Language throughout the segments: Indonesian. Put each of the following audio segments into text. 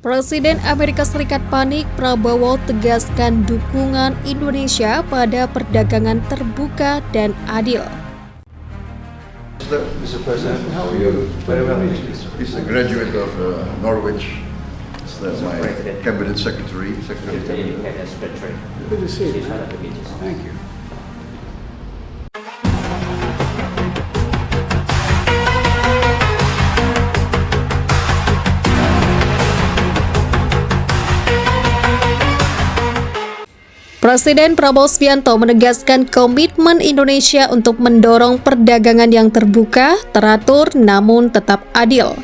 Presiden Amerika Serikat panik, Prabowo tegaskan dukungan Indonesia pada perdagangan terbuka dan adil. Mr. President, how are you? Very well. He's a graduate of Norwich. He's my cabinet secretary. Good to see you. Thank you. Presiden Prabowo Subianto menegaskan komitmen Indonesia untuk mendorong perdagangan yang terbuka, teratur, namun tetap adil.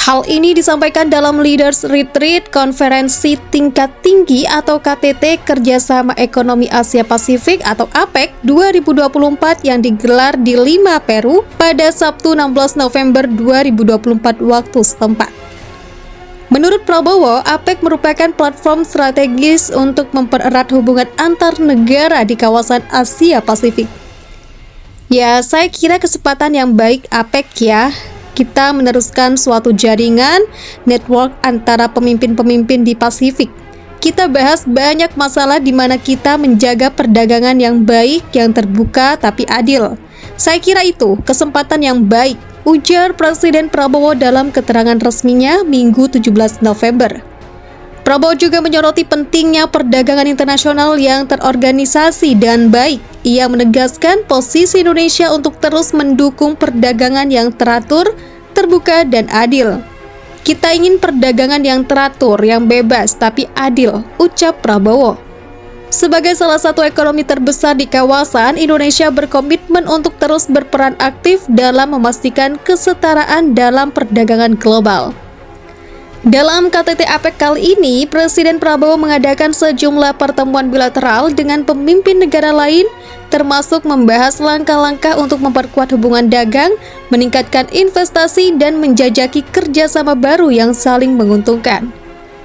Hal ini disampaikan dalam Leaders Retreat Konferensi Tingkat Tinggi atau KTT Kerjasama Ekonomi Asia Pasifik atau APEC 2024 yang digelar di Lima, Peru pada Sabtu 16 November 2024 waktu setempat. Menurut Prabowo, APEC merupakan platform strategis untuk mempererat hubungan antar negara di kawasan Asia Pasifik. Ya, saya kira kesempatan yang baik APEC ya. Kita meneruskan suatu jaringan network antara pemimpin-pemimpin di Pasifik. Kita bahas banyak masalah di mana kita menjaga perdagangan yang baik, yang terbuka tapi adil. Saya kira itu kesempatan yang baik, ujar Presiden Prabowo dalam keterangan resminya Minggu 17 November. Prabowo juga menyoroti pentingnya perdagangan internasional yang terorganisasi dan baik. Ia menegaskan posisi Indonesia untuk terus mendukung perdagangan yang teratur, terbuka, dan adil. Kita ingin perdagangan yang teratur, yang bebas, tapi adil, ucap Prabowo. Sebagai salah satu ekonomi terbesar di kawasan, Indonesia berkomitmen untuk terus berperan aktif dalam memastikan kesetaraan dalam perdagangan global. Dalam KTT APEC kali ini, Presiden Prabowo mengadakan sejumlah pertemuan bilateral dengan pemimpin negara lain, termasuk membahas langkah-langkah untuk memperkuat hubungan dagang, meningkatkan investasi, dan menjajaki kerjasama baru yang saling menguntungkan.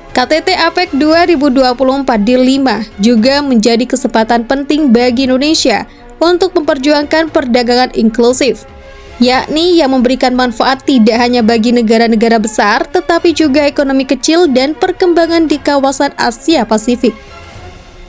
KTT APEC 2024 di Lima juga menjadi kesempatan penting bagi Indonesia untuk memperjuangkan perdagangan inklusif, yakni yang memberikan manfaat tidak hanya bagi negara-negara besar, tetapi juga ekonomi kecil dan perkembangan di kawasan Asia Pasifik.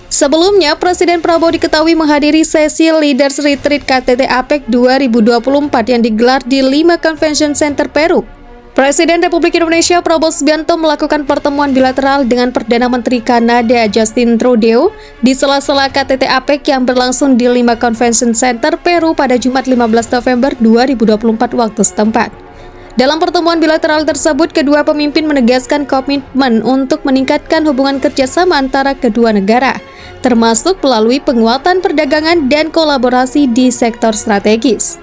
Sebelumnya, Presiden Prabowo diketahui menghadiri sesi Leaders Retreat KTT APEC 2024 yang digelar di Lima Convention Center, Peru. Presiden Republik Indonesia Prabowo Subianto melakukan pertemuan bilateral dengan Perdana Menteri Kanada Justin Trudeau di sela-sela KTT APEC yang berlangsung di Lima Convention Center, Peru pada Jumat 15 November 2024 waktu setempat. Dalam pertemuan bilateral tersebut, kedua pemimpin menegaskan komitmen untuk meningkatkan hubungan kerjasama antara kedua negara, termasuk melalui penguatan perdagangan dan kolaborasi di sektor strategis.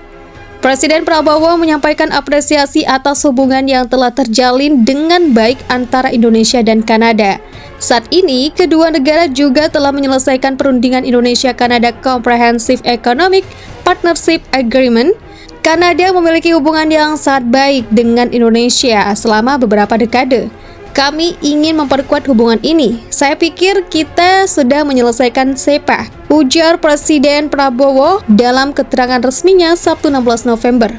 Presiden Prabowo menyampaikan apresiasi atas hubungan yang telah terjalin dengan baik antara Indonesia dan Kanada. Saat ini, kedua negara juga telah menyelesaikan perundingan Indonesia-Kanada Comprehensive Economic Partnership Agreement. Kanada memiliki hubungan yang sangat baik dengan Indonesia selama beberapa dekade. Kami ingin memperkuat hubungan ini. Saya pikir kita sudah menyelesaikan SEPA, ujar Presiden Prabowo dalam keterangan resminya Sabtu 16 November.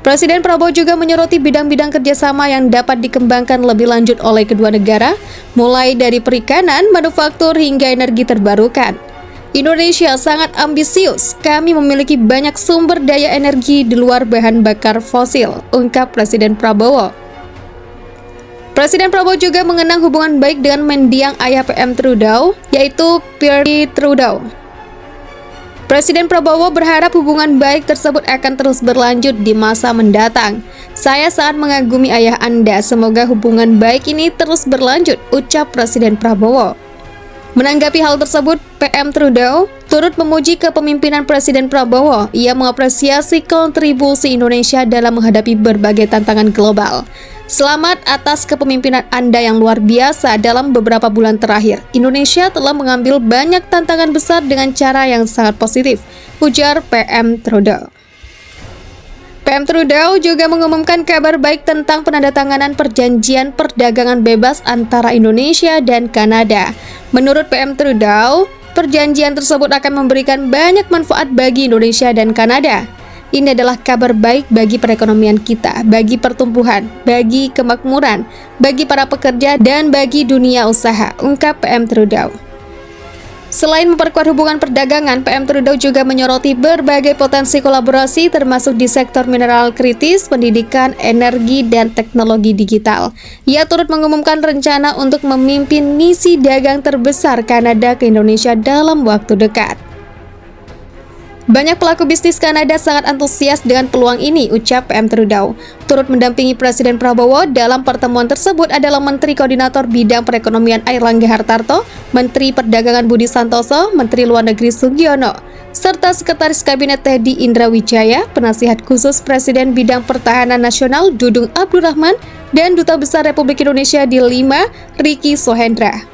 Presiden Prabowo juga menyoroti bidang-bidang kerjasama yang dapat dikembangkan lebih lanjut oleh kedua negara, mulai dari perikanan, manufaktur, hingga energi terbarukan. Indonesia sangat ambisius, kami memiliki banyak sumber daya energi di luar bahan bakar fosil, ungkap Presiden Prabowo. Presiden Prabowo juga mengenang hubungan baik dengan mendiang ayah PM Trudeau, yaitu Pierre Trudeau. Presiden Prabowo berharap hubungan baik tersebut akan terus berlanjut di masa mendatang. Saya sangat mengagumi ayah Anda, semoga hubungan baik ini terus berlanjut, ucap Presiden Prabowo. Menanggapi hal tersebut, PM Trudeau turut memuji kepemimpinan Presiden Prabowo. Ia mengapresiasi kontribusi Indonesia dalam menghadapi berbagai tantangan global. Selamat atas kepemimpinan Anda yang luar biasa dalam beberapa bulan terakhir. Indonesia telah mengambil banyak tantangan besar dengan cara yang sangat positif, ujar PM Trudeau. PM Trudeau juga mengumumkan kabar baik tentang penandatanganan perjanjian perdagangan bebas antara Indonesia dan Kanada. Menurut PM Trudeau, perjanjian tersebut akan memberikan banyak manfaat bagi Indonesia dan Kanada. Ini adalah kabar baik bagi perekonomian kita, bagi pertumbuhan, bagi kemakmuran, bagi para pekerja, dan bagi dunia usaha, ungkap PM Trudeau. Selain memperkuat hubungan perdagangan, PM Trudeau juga menyoroti berbagai potensi kolaborasi termasuk di sektor mineral kritis, pendidikan, energi, dan teknologi digital. Ia turut mengumumkan rencana untuk memimpin misi dagang terbesar Kanada ke Indonesia dalam waktu dekat. Banyak pelaku bisnis Kanada sangat antusias dengan peluang ini, ucap PM Trudeau. Turut mendampingi Presiden Prabowo dalam pertemuan tersebut adalah Menteri Koordinator Bidang Perekonomian Airlangga Hartarto, Menteri Perdagangan Budi Santoso, Menteri Luar Negeri Sugiono, serta Sekretaris Kabinet Teddy Indrawijaya, Penasihat Khusus Presiden Bidang Pertahanan Nasional Dudung Abdurrahman, dan Duta Besar Republik Indonesia di Lima, Ricky Sohendra.